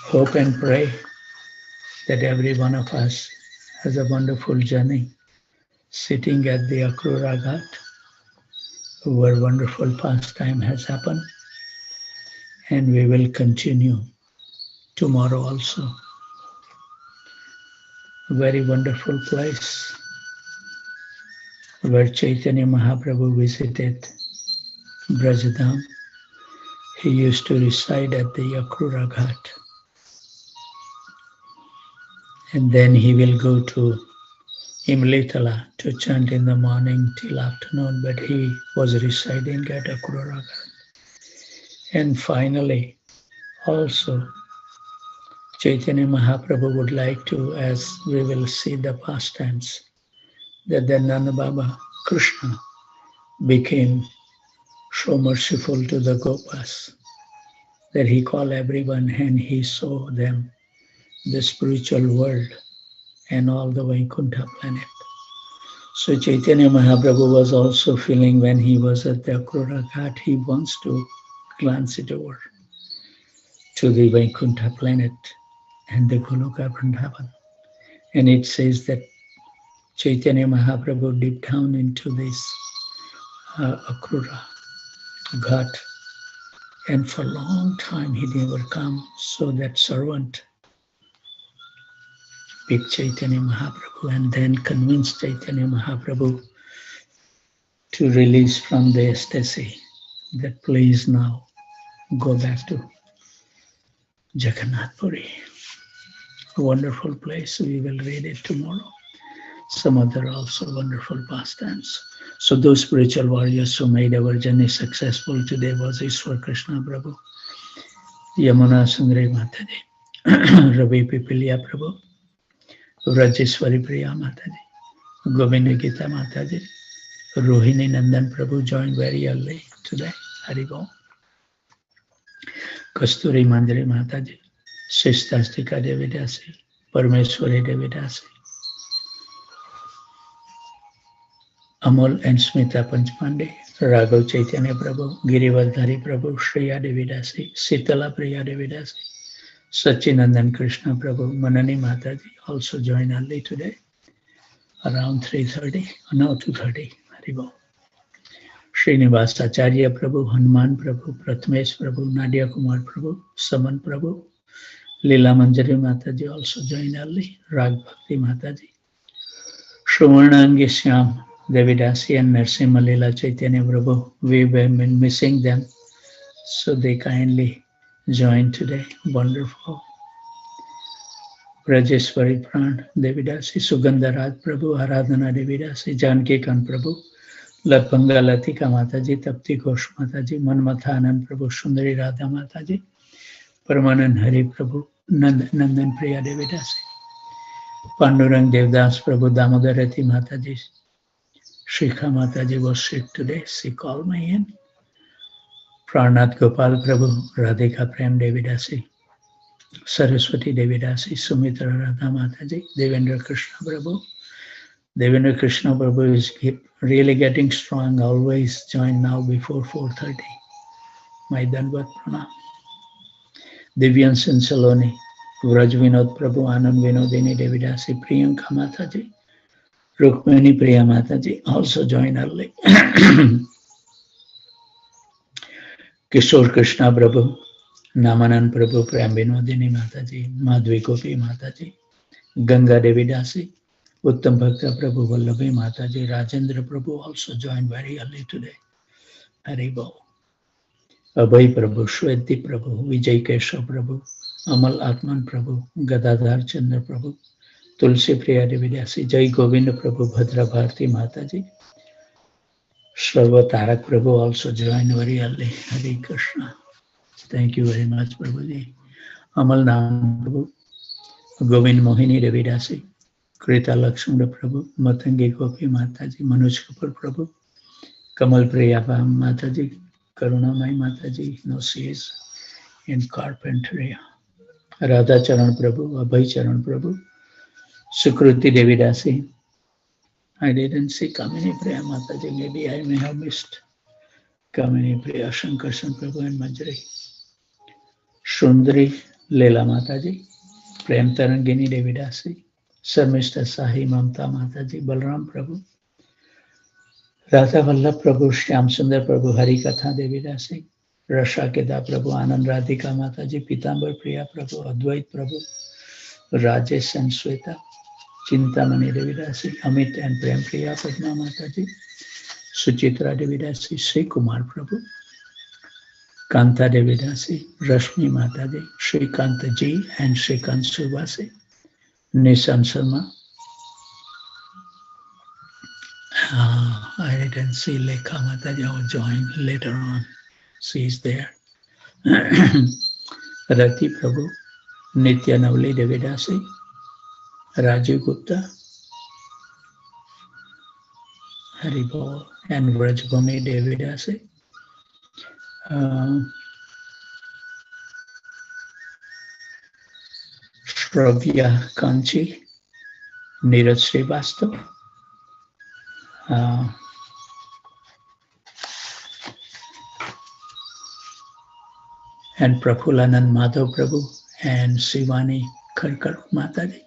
Hope and pray that every one of us has a wonderful journey sitting at the Akrura Ghat, where wonderful pastime has happened, and we will continue tomorrow also. A very wonderful place where Chaitanya Mahaprabhu visited Brajadam. He used to reside at the Akrura Ghat. And then he will go to Imlitala to chant in the morning till afternoon, but he was residing at Akrura Ghat. And finally, also, Chaitanya Mahaprabhu would like to, as we will see the pastimes, that the Nanda Baba Krishna became so merciful to the Gopas that he called everyone and he saw them, the spiritual world and all the Vaikuntha planet. So Chaitanya Mahaprabhu was also feeling when he was at the Akrura Ghat, he wants to glance it over to the Vaikuntha planet and the Goloka Vrindavan. And it says that Chaitanya Mahaprabhu deep down into this Akrura Ghat, and for a long time he never come, so that servant picked Chaitanya Mahaprabhu and then convinced Chaitanya Mahaprabhu to release from the ecstasy, that please now go back to Jagannath Puri. A wonderful place, we will read it tomorrow. Some other also wonderful pastimes. So those spiritual warriors who made our journey successful today was Ishwar Krishna Prabhu, Yamuna Sundari Mataji, Ravi Pipilia Prabhu, Rajeshwari Priya Mataji, Govinda Gita Mataji, Rohini Nandan Prabhu joined very early today, Haribol, Kasturi Mandari Mataji, Sistastika Devidasi, Parmeshwari Devidasi, Amol and Smita Panchpande, Raghav Chaitanya Prabhu, Girivardhari Prabhu, Shriya Devidasi, Sitala Priya Devidasi, Sachinandan Krishna Prabhu, Manani Mataji also joined early today, around 3:30, no 2:30, Haribol. Srinivas Acharya Prabhu, Hanuman Prabhu, Prathamesh Prabhu, Nadia Kumar Prabhu, Saman Prabhu, Leela Manjari Mataji also joined early, Rag Bhakti Mataji, Shravanangi Shyam Devidasi and Narsimha Leela Chaitanya Prabhu. We've been missing them, so they kindly joined today. Wonderful. Rajeshwari Pran Devidasi, Sugandharaj Prabhu, Aradhana Devidasi, Janki Khan Prabhu, Lapanga Latika Mataji, Tapti Ghosh Mataji, Manmathanand Prabhu, Sundari Radha Mataji, Paramanand Hari Prabhu, Nandan Priya Devidasi, Pandurang Devdas Prabhu, Damodarati Mataji, Shikha Mataji was sick today, she called me in. Pranath Gopal Prabhu, Radhika Prem Devidasi, Saraswati Devidasi, Sumitra Radha Mataji, Devendra Krishna Prabhu. Devendra Krishna Prabhu is really getting strong, always join now before 4:30. My Danvat Pranam. Divyan Sin Saloni, Vraj Vinod Prabhu, Anand Vinodini Devidasi, Priyanka Mataji, Rukmini Priya Mataji also join early. Kishore Krishna Prabhu, Namanan Prabhu, Prem Vinodini Mataji, Madhvi Gopi Mataji, Ganga Devidasi, Uttam Bhakta Prabhu, Vallabhi Mataji, Rajendra Prabhu also joined very early today. Haribol. Abhay Prabhu, Shweti Prabhu, Vijay Keshav Prabhu, Amal Atman Prabhu, Gadadhar Chandra Prabhu, Tulsi Priya Devidasi, Jai Govinda Prabhu, Bhadra Bharti Mataji, Sarva Tarak Prabhu also joined very early. Hare Krishna. Thank you very much, Prabhuji. Amal Nam Prabhu, Govind Mohini Devidasi, Krita Lakshmana Prabhu, Matangi Gopi Mataji, Manoj Kapoor Prabhu, Kamal Priya Mataji, Karunamai Mataji, no she is in Carpentria. Radha Charan Prabhu, Abhay Charan Prabhu, Sukruti Devidasi. I didn't see Kamini Priya Mataji, maybe I may have missed Kamini Priya, Shankarshan Prabhu and Manjari. Sundari लीला माता जी, प्रेम तरंगिनी देवीदासी, शर्मिष्ठा शाही ममता माता जी, बलराम प्रभु, राधा वल्लभ प्रभु, श्याम सुंदर प्रभु, हरि कथा देवीदासी, रशा केदा प्रभु, आनंद राधिका माता जी, पीताम्बर प्रिया प्रभु, अद्वैत प्रभु, Rajesh and Shweta, Chintamani देवीदासी, Amit and प्रेम प्रिया पद्मा माता जी, सुचित्रा देवीदासी, श्री कुमार प्रभु, कांता देवीदासी, रश्मि माता जी, श्रीकांत जी and Shrikant सुवासी, निशान Sharma. I didn't see Lekha Mataji. I will join later on. She is there. Rati Prabhu, Nitya Navali Devidasi, Rajiv Gupta, Haribol, and Vrajbhumi Devidasi. Shravya Kanchi, Neeraj Srivastav, and Prafulanand Madhav Prabhu and Sivani Karkar Mataji,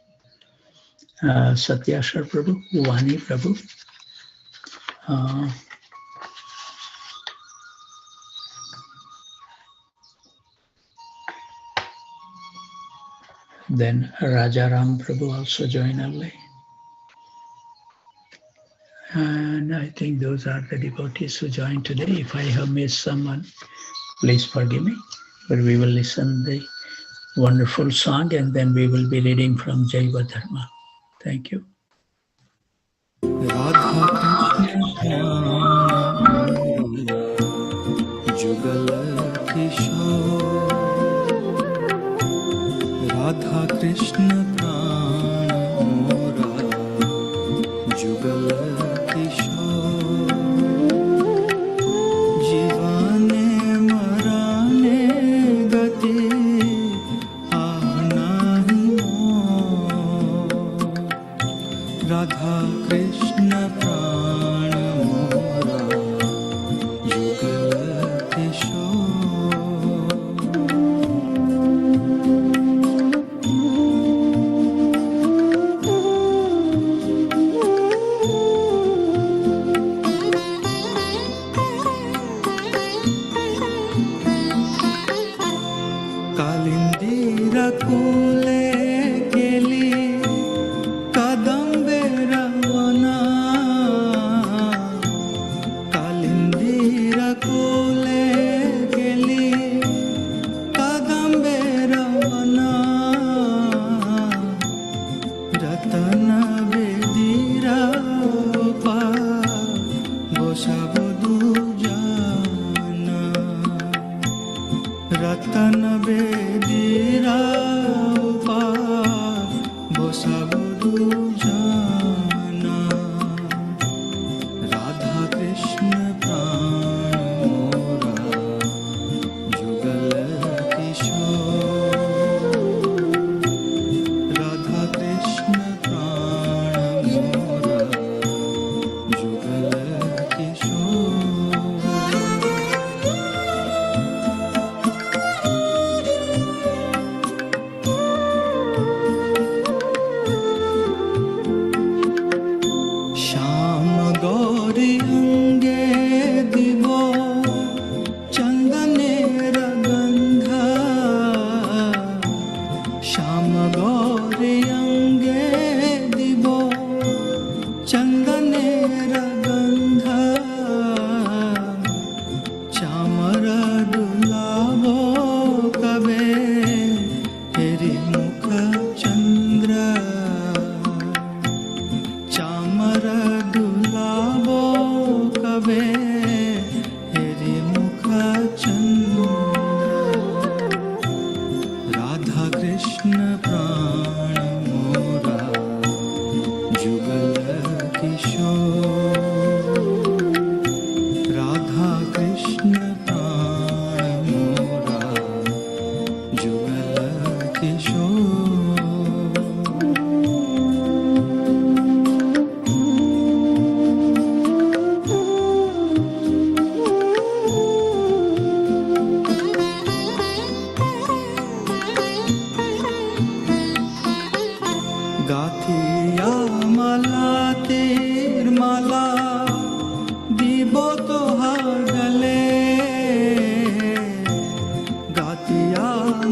Satyashar Prabhu, Vani Prabhu, then Rajaram Prabhu also joined early. And I think those are the devotees who joined today. If I have missed someone, please forgive me. But we will listen the wonderful song and then we will be reading from Jaiva Dharma. Thank you. Radha Krishna Prana Mora Jugal Kishore Jivane Marane Gati Ahnahi Mo Radha Krishna Prana Mora Jugal Kishore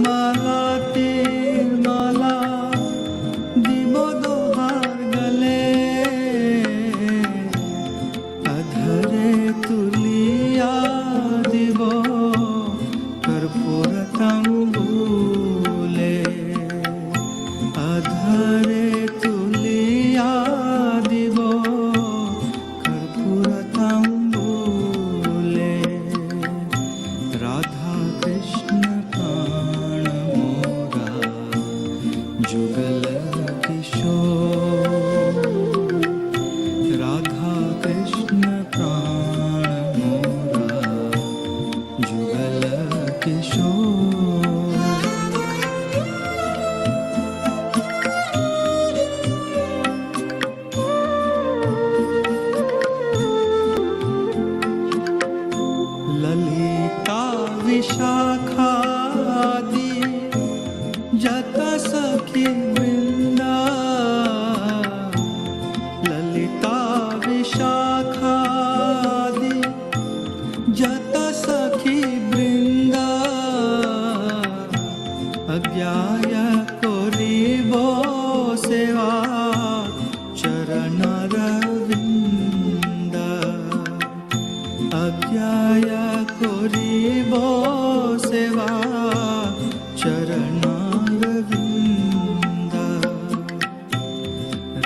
মালাতে মালা দিব দোহার গলে अधरे तुलिया दिव कर्पूर तंबूले अधरे तुलिया दिव कर्पूर तंबूले राधा कृष्ण प्राण मोरा जुगल किशोर राधा कृष्ण प्राण मोरा जुगल किशोर ललिता विशाखादि जत सखी वृंदा ललिता विशाखादि जत सखी वृंदा अज्ञाय कोरिबो सेवा चरण रविंद अज्ञाय कोरिबो सेवा चरण रविंद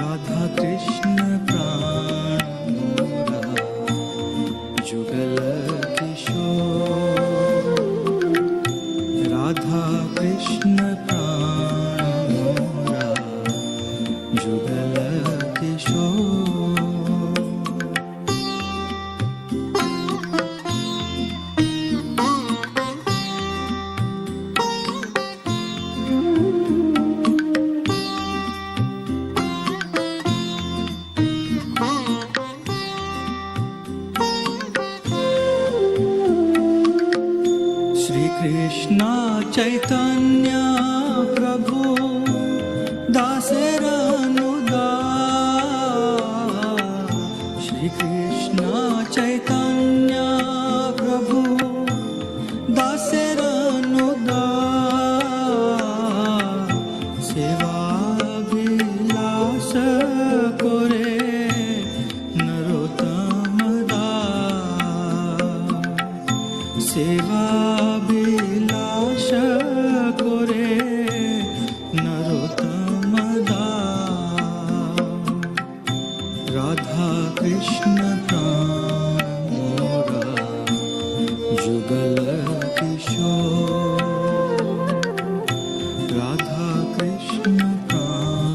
राधा कृष्ण प्राण मोरा जुगल किशोर राधा कृष्ण प्राण मोरा जुगल किशोर श्री कृष्ण चैतन्य प्रभु दासरनुदास श्री कृष्ण चैतन्य प्रभु दासरनुदास सेवा विलास करे नरोत्तम दास सेवा বিলাস করে নরোত্তম দাস রাধা কৃষ্ণ প্রাণ মোরা যুগল কিশোর রাধা কৃষ্ণ প্রাণ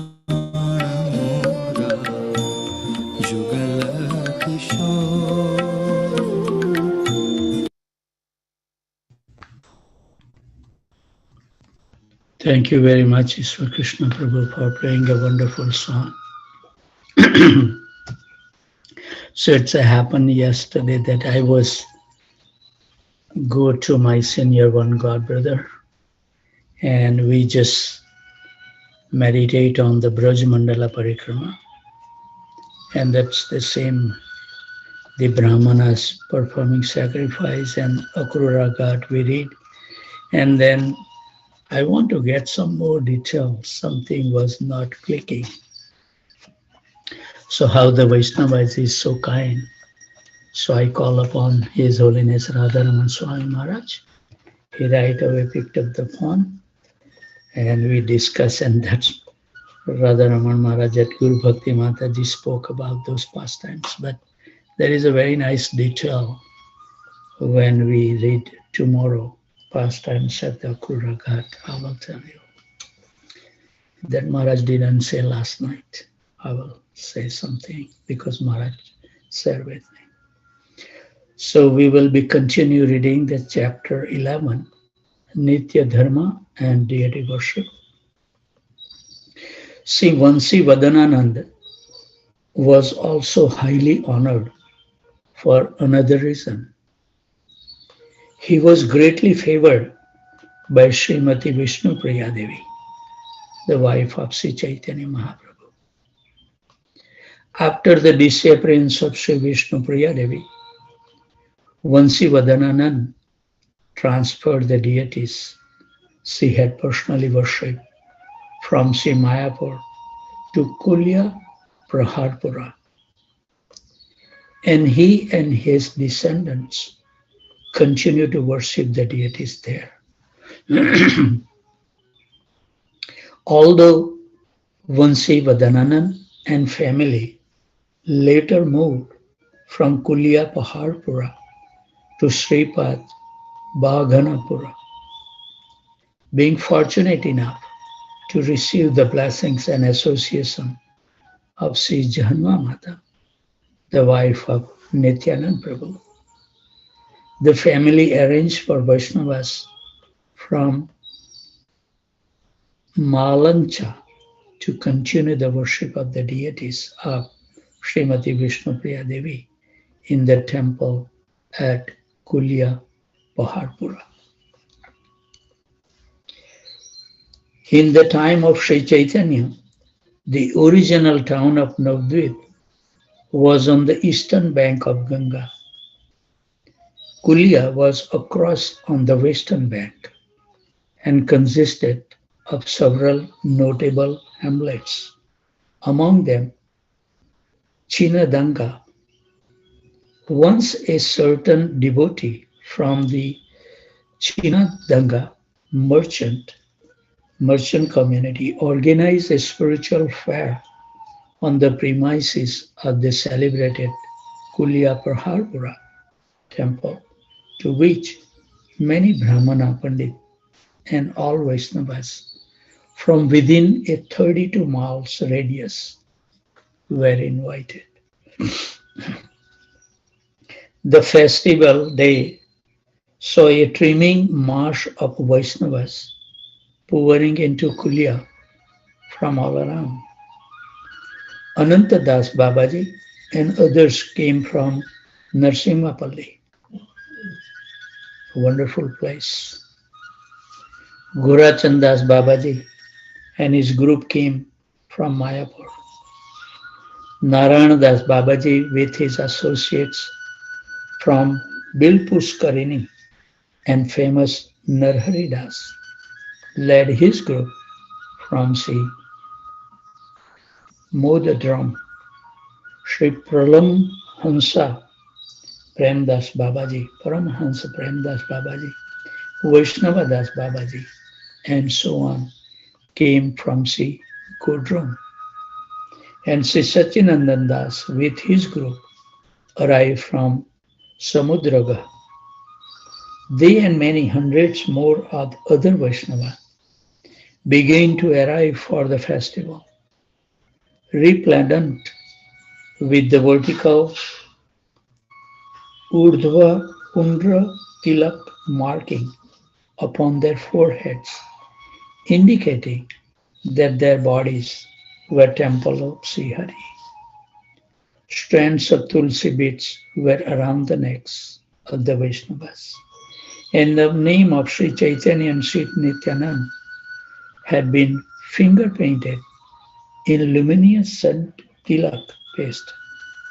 মোরা যুগল কিশোর Thank you very much, Ishwar Krishna Prabhu, for playing a wonderful song. So it's happened yesterday that I was go to my senior one God brother, and we just meditate on the Braj Mandala Parikrama, and that's the same. The Brahmanas performing sacrifice and Akrura Ghat we read, and then I want to get some more details. Something was not clicking. So how the Vaishnavas is so kind. So I call upon His Holiness Radharaman Swami Maharaj. He right away picked up the phone and we discussed, and that's Radharaman Maharaj at Guru Bhakti Mataji spoke about those pastimes. But there is a very nice detail when we read tomorrow pastimes at the Akrura Ghat. I will tell you. That Maharaj didn't say last night. I will say something because Maharaj shared with me. So we will be continue reading the chapter 11, Nitya Dharma and Deity Worship. See, Vansi Vadananand was also highly honored for another reason. He was greatly favored by Srimati Vishnu Priya Devi, the wife of Sri Chaitanya Mahaprabhu. After the disappearance of Sri Vishnu Priya Devi, Vansi Vadananand transferred the deities she had personally worshipped from Sri Mayapur to Kulya Praharpura, and he and his descendants continue to worship the deities there. Although Vansi Vadananan and family later moved from Kulya Paharpura to Sripad Bhaganapura, being fortunate enough to receive the blessings and association of Sri Jahanwa Mata, the wife of Nityanand Prabhu. The family arranged for Vaishnavas from Malancha to continue the worship of the deities of Srimati Vishnupriya Devi in the temple at Kulya Paharpura. In the time of Sri Chaitanya, the original town of Navadvip was on the eastern bank of Ganga. Kulya was across on the western bank and consisted of several notable hamlets, among them Chinadanga. Once a certain devotee from the Chinadanga merchant community organized a spiritual fair on the premises of the celebrated Kulya Praharpura temple, to which many Brahmana Pandit and all Vaishnavas from within a 32 miles radius were invited. The festival day saw a teeming marsh of Vaishnavas pouring into Kulya from all around. Ananta Das Babaji and others came from Narsimhapalli, a wonderful place. Gurachan Das Babaji and his group came from Mayapur. Narayana Das Babaji with his associates from Bilpuskarini and famous Narhari Das led his group from Sri Modadram. Sri Pralam Hansa Premdas Babaji, Paramhansa Premdas Babaji, Vaishnava Das Babaji, and so on came from Sri Gurdrum. And Sri Sachinandan Das with his group arrived from Samudraga. They and many hundreds more of other Vaishnava began to arrive for the festival, resplendent with the vertical Urdhva Pundra Tilak marking upon their foreheads, indicating that their bodies were temple of Sri Hari. Strands of tulsi beads were around the necks of the Vaishnavas, and the name of Sri Chaitanya and Sri Nityanand had been finger painted in luminous sun tilak paste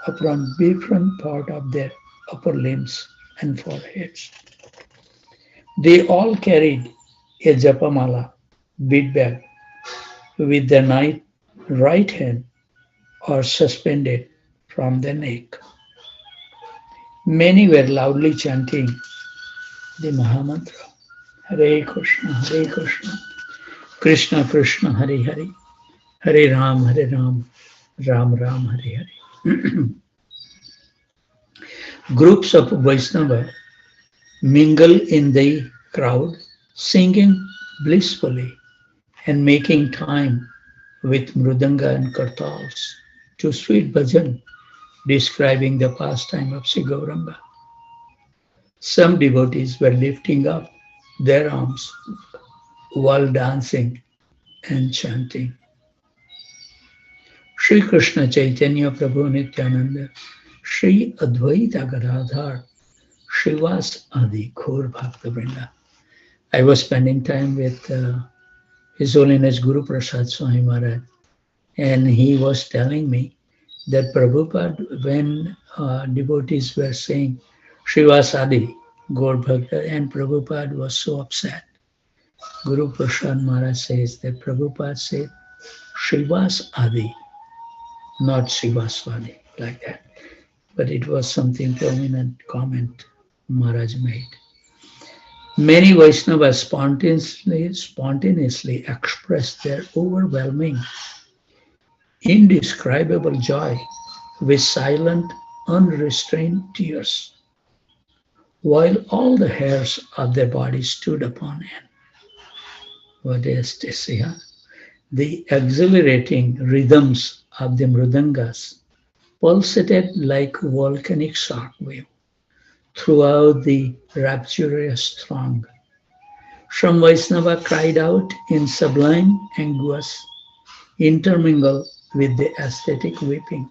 upon different part of their upper limbs and foreheads. They all carried a japamala bead bag with the right hand or suspended from the neck. Many were loudly chanting the Mahamantra, Hare Krishna, Krishna Krishna, Hare Hare, Hare Ram, Ram Ram, Hare Hare. Groups of Vaishnava mingle in the crowd, singing blissfully and making time with mridanga and kartals to sweet bhajan, describing the pastime of Sri Gauranga. Some devotees were lifting up their arms while dancing and chanting. Sri Krishna Chaitanya Prabhu Nityananda, Sri Advaita Gadadhar, Srivas Adi Ghor Bhakta Vrinda. I was spending time with His Holiness Guru Prasad Swami Maharaj, and he was telling me that Prabhupada, when devotees were saying Srivas Adi Ghor Bhakta, and Prabhupada was so upset Guru Prasad Maharaj says that Prabhupada said Shivas Adi, not Shivaswadi, like that. But it was something prominent comment Maharaj made. Many Vaishnavas spontaneously expressed their overwhelming, indescribable joy with silent, unrestrained tears, while all the hairs of their body stood upon end. What is this? Yeah? The exhilarating rhythms of the mrudangas pulsated like volcanic shockwave throughout the rapturous throng. Some Vaishnava cried out in sublime anguish, intermingled with the aesthetic weeping.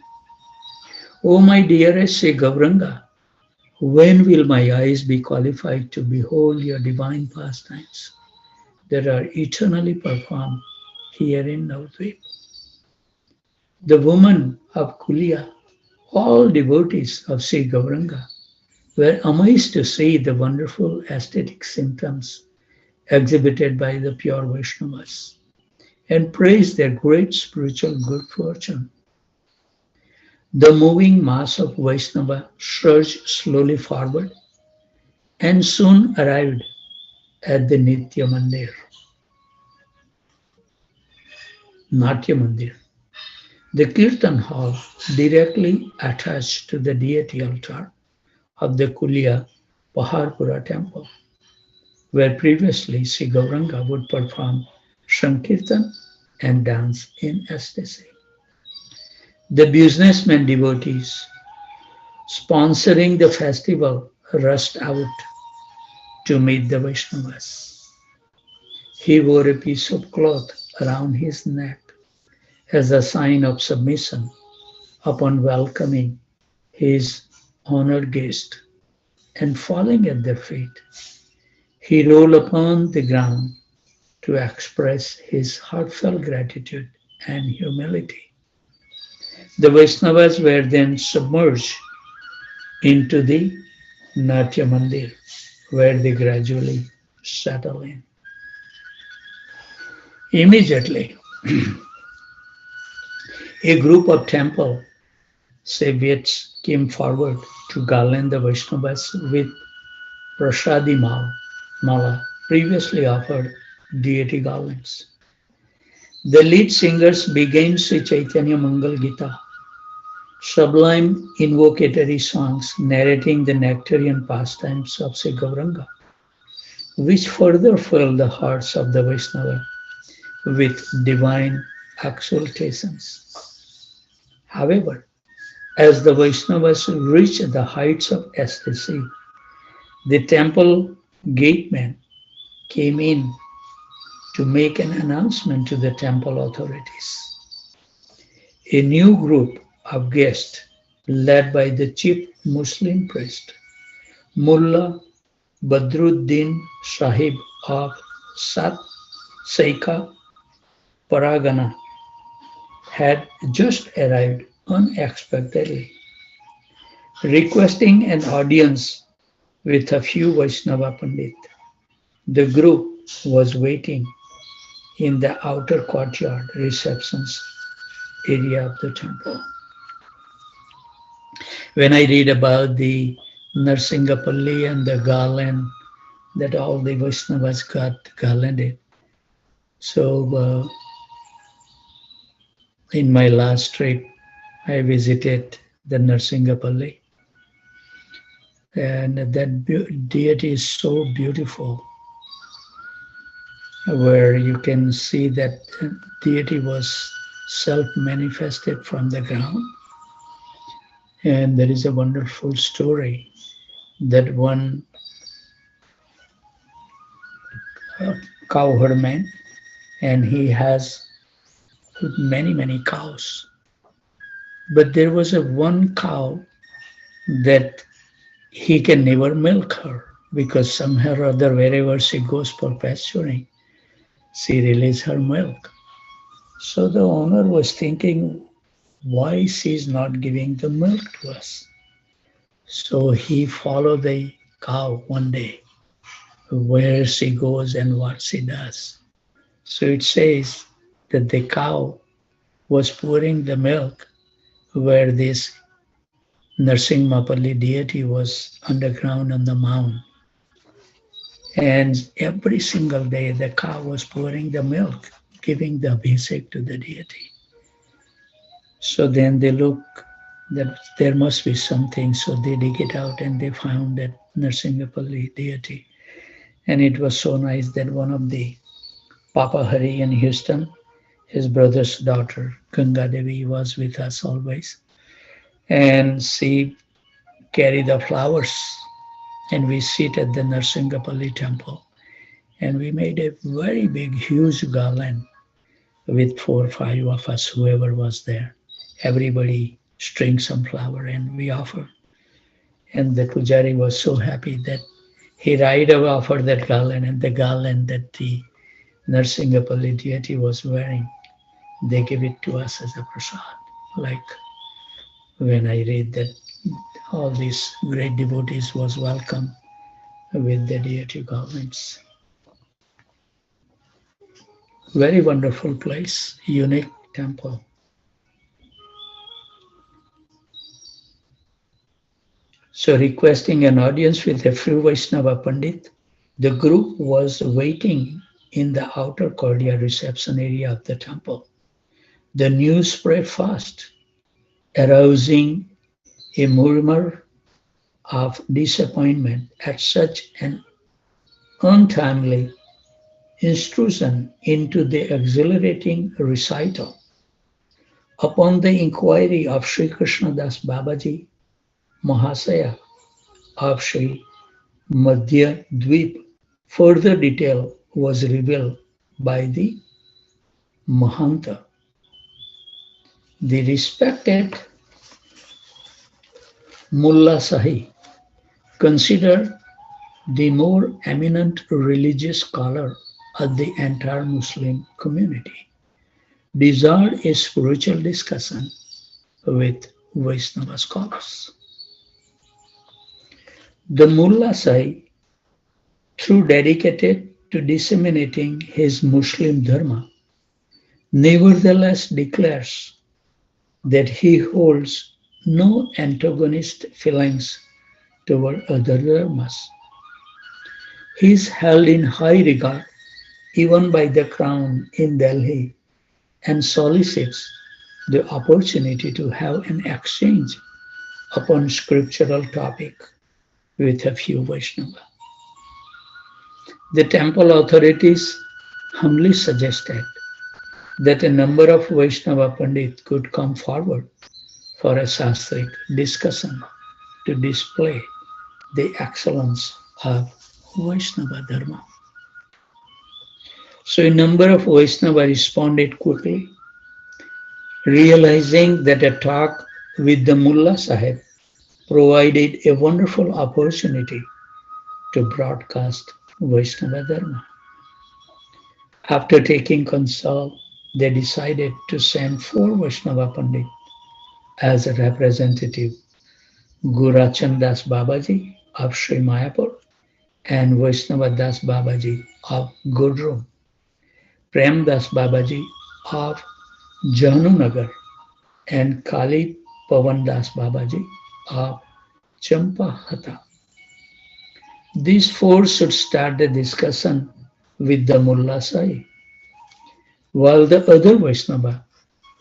O my dearest Sri Gauranga, when will my eyes be qualified to behold your divine pastimes that are eternally performed here in Navadvip? The women of Kulia, all devotees of Sri Gauranga, were amazed to see the wonderful aesthetic symptoms exhibited by the pure Vaishnavas and praised their great spiritual good fortune. The moving mass of Vaishnava surged slowly forward and soon arrived at the Natya Mandir, the Kirtan hall directly attached to the deity altar of the Kulia Paharpura temple, where previously Sri Gauranga would perform Sankirtan and dance in ecstasy. The businessmen devotees sponsoring the festival rushed out to meet the Vaishnavas. He wore a piece of cloth around his neck as a sign of submission upon welcoming his honored guest, and falling at their feet, he rolled upon the ground to express his heartfelt gratitude and humility. The Vaishnavas were then submerged into the Natya Mandir, where they gradually settle in. Immediately, a group of temple Savyats came forward to garland the Vaishnavas with prasadi mala, previously offered deity garlands. The lead singers began Sri Chaitanya Mangal Gita, sublime invocatory songs narrating the nectarian pastimes of Sri Gauranga, which further filled the hearts of the Vaishnava with divine exaltations. However, as the Vaishnavas reached the heights of ecstasy, the temple gateman came in to make an announcement to the temple authorities. A new group of guests, led by the chief Muslim priest, Mullah Badruddin Sahib of Sat Saika Paragana, had just arrived unexpectedly, requesting an audience with a few Vaishnava Pandit. The group was waiting in the outer courtyard receptions area of the temple. When I read about the Narsingapalli and the garland that all the Vaishnavas got garlanded, so in my last trip, I visited the Narsingapalli, and that deity is so beautiful, where you can see that deity was self-manifested from the ground. And there is a wonderful story that one cow herdsman, and he has many cows. But there was a one cow that he can never milk her, because somehow or other, wherever she goes for pasturing, she releases her milk. So the owner was thinking, why she's not giving the milk to us? So he followed the cow one day, where she goes and what she does. So it says that the cow was pouring the milk where this Nrsimhapalli deity was underground on the mound. And every single day the cow was pouring the milk, giving the abhishek to the deity. So then they look that there must be something. So they dig it out and they found that Nrsimhapalli deity. And it was so nice that one of the Papa Hari in Houston, his brother's daughter, Ganga Devi, was with us always. And she carried the flowers and we sit at the Nrsimhapalli temple. And we made a very big, huge garland with 4 or 5 of us, whoever was there. Everybody string some flower and we offer. And the pujari was so happy that he right away offered that garland, and the garland that the Nrsimhapalli deity was wearing, they gave it to us as a prasad. Like when I read that all these great devotees was welcome with the deity garlands. Very wonderful place, unique temple. So requesting an audience with a free Vaishnava Pandit, the group was waiting in the outer courtyard reception area of the temple. The news spread fast, arousing a murmur of disappointment at such an untimely intrusion into the exhilarating recital. Upon the inquiry of Sri Krishna Das Babaji Mahasaya of Sri Madhya Dweep, further detail was revealed by the Mahanta. The respected Mullah Sahi, considered the more eminent religious scholar of the entire Muslim community, desired a spiritual discussion with Vaishnava scholars. The Mullah Sahi, though dedicated to disseminating his Muslim Dharma, nevertheless declares that he holds no antagonist feelings toward other dharmas. He is held in high regard even by the crown in Delhi and solicits the opportunity to have an exchange upon scriptural topic with a few Vaishnava. The temple authorities humbly suggested that a number of Vaishnava Pandit could come forward for a Shastric discussion to display the excellence of Vaishnava Dharma. So a number of Vaishnava responded quickly, realizing that a talk with the Mullah Sahib provided a wonderful opportunity to broadcast Vaishnava Dharma. After taking counsel, they decided to send 4 Vaishnava Pandit as a representative, Gurachan Das Babaji of Sri Mayapur and Vaishnava Das Babaji of Gurgaon, Prem Das Babaji of Jahanunagar, and Kali Pavan Das Babaji of Champahata. These 4 should start the discussion with the Mullah Sai, while the other Vaishnava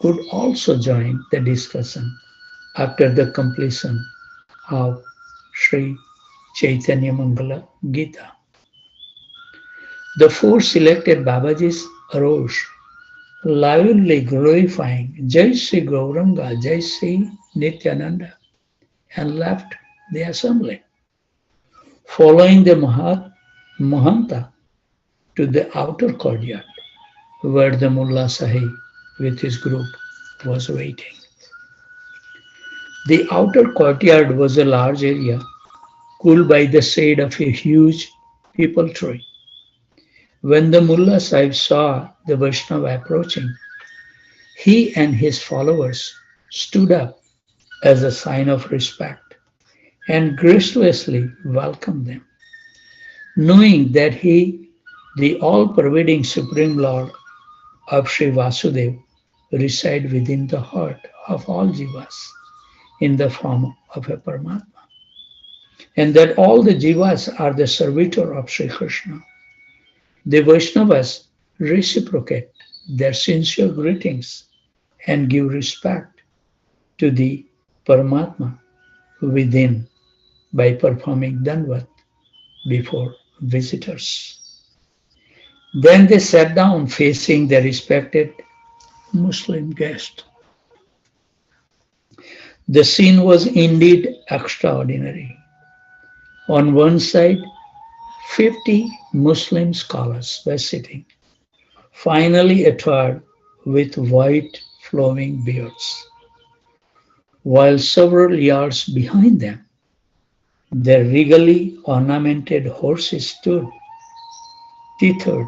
could also join the discussion after the completion of Sri Chaitanya Mangala Gita. The 4 selected Babajis arose, loudly glorifying Jai Sri Gauranga, Jai Sri Nityananda, and left the assembly, following the Mahanta to the outer courtyard where the Mullah Sahib with his group was waiting. The outer courtyard was a large area cooled by the shade of a huge peepal tree. When the Mullah Sahib saw the Vaishnava approaching, he and his followers stood up as a sign of respect and graciously welcomed them. knowing that he, the all-pervading Supreme Lord of Sri Vasudev, reside within the heart of all jivas in the form of a Paramatma, and that all the jivas are the servitor of Sri Krishna. The Vaishnavas reciprocate their sincere greetings and give respect to the Paramatma within by performing Danvat before visitors. Then they sat down facing their respected Muslim guest. The scene was indeed extraordinary. On one side, 50 Muslim scholars were sitting, finally attired with white flowing beards, while several yards behind them, their regally ornamented horses stood, tethered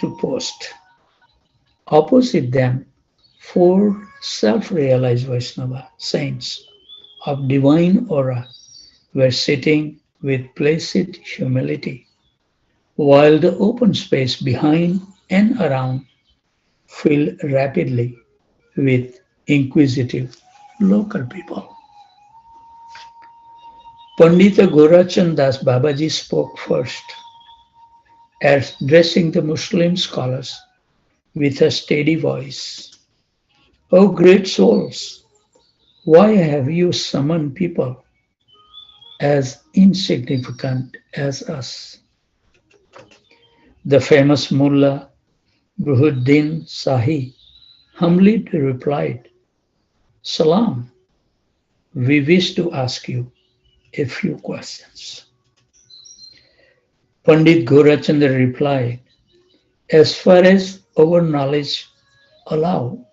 to post. Opposite them, four self-realized Vaishnava saints of divine aura were sitting with placid humility, while the open space behind and around filled rapidly with inquisitive local people. Pandita Gorachand Das Babaji spoke first, addressing the Muslim scholars with a steady voice. O great souls, why have you summoned people as insignificant as us? The famous mullah Buhuddin Sahi humbly replied, Salam, we wish to ask you a few questions. Pandit Gorachandra replied, as far as our knowledge allow,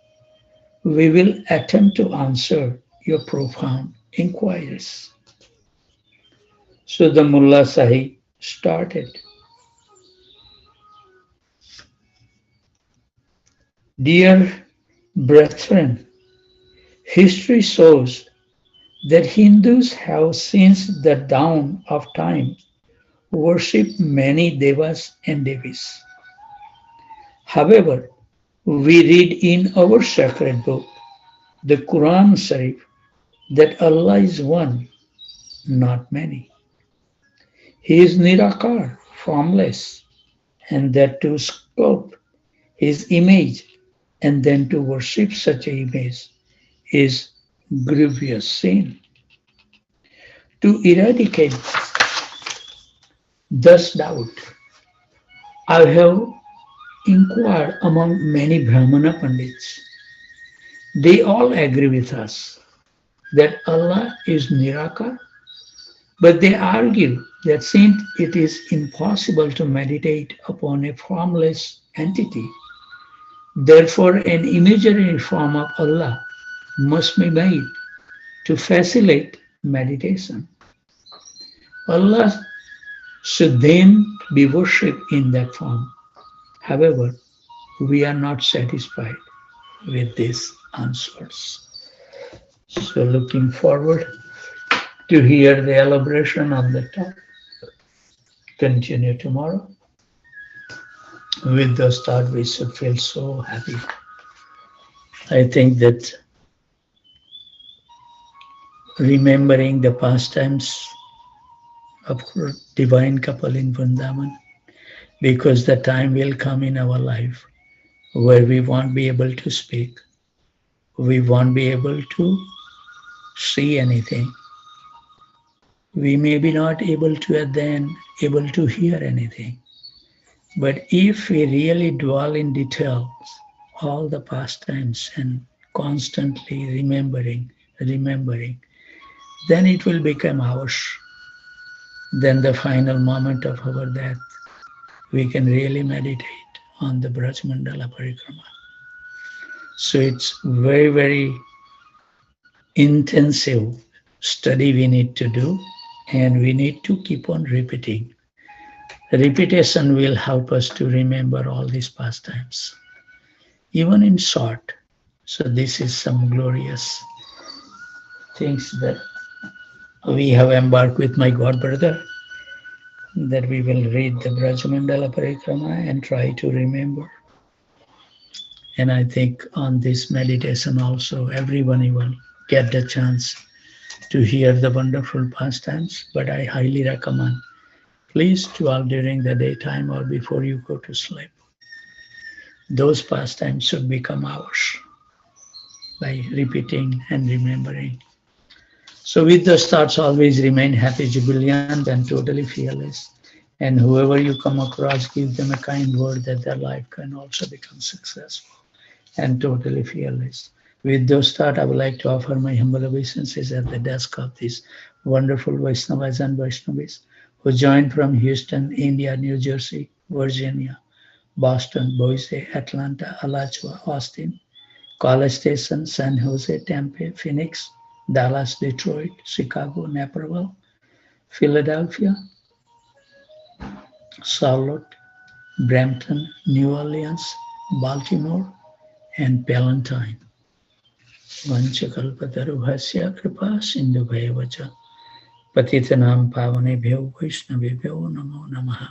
we will attempt to answer your profound inquiries. So the Mullah Sahi started. Dear brethren, history shows that Hindus have since the dawn of time worshipped many devas and devis. However, we read in our sacred book, the Quran Sharif, that Allah is one, not many. He is Nirakar, formless, and that to sculpt his image and then to worship such an image is grievous sin. To eradicate thus doubt, I have inquired among many Brahmana Pandits. They all agree with us that Allah is Nirakar, but they argue that since it is impossible to meditate upon a formless entity, therefore an imaginary form of Allah must be made to facilitate meditation. Allah should then be worshipped in that form. However, we are not satisfied with these answers. So looking forward to hear the elaboration on the topic. Continue tomorrow. With those thoughts, we should feel so happy. I think that remembering the pastimes of divine couple in Vrindavan, because the time will come in our life where we won't be able to speak, we won't be able to see anything. We may be not able to at the end able to hear anything. But if we really dwell in details all the pastimes and constantly remembering, then it will become ours. Then the final moment of our death, we can really meditate on the Braj Mandala Parikrama. So it's very, very intensive study we need to do, and we need to keep on repeating. Repetition will help us to remember all these pastimes, even in short. So this is some glorious things that we have embarked with my God brother. that we will read the Brajamandala Parikrama and try to remember. And I think on this meditation also, everyone will get the chance to hear the wonderful pastimes. But I highly recommend, please dwell during the daytime or before you go to sleep. Those pastimes should become ours by repeating and remembering. So with those thoughts, always remain happy, jubilant, and totally fearless. And whoever you come across, give them a kind word that their life can also become successful and totally fearless. With those thoughts, I would like to offer my humble obeisances at the desk of these wonderful Vaishnavas and Vaishnavis who joined from Houston, India, New Jersey, Virginia, Boston, Boise, Atlanta, Alachua, Austin, College Station, San Jose, Tempe, Phoenix, Dallas, Detroit, Chicago, Naperville, Philadelphia, Charlotte, Brampton, New Orleans, Baltimore, and Palatine. Vanchakalpatarubhasya kripa sindhubhaya vacha patitanam pavanebhyo vaishnavebhyo namo namaha.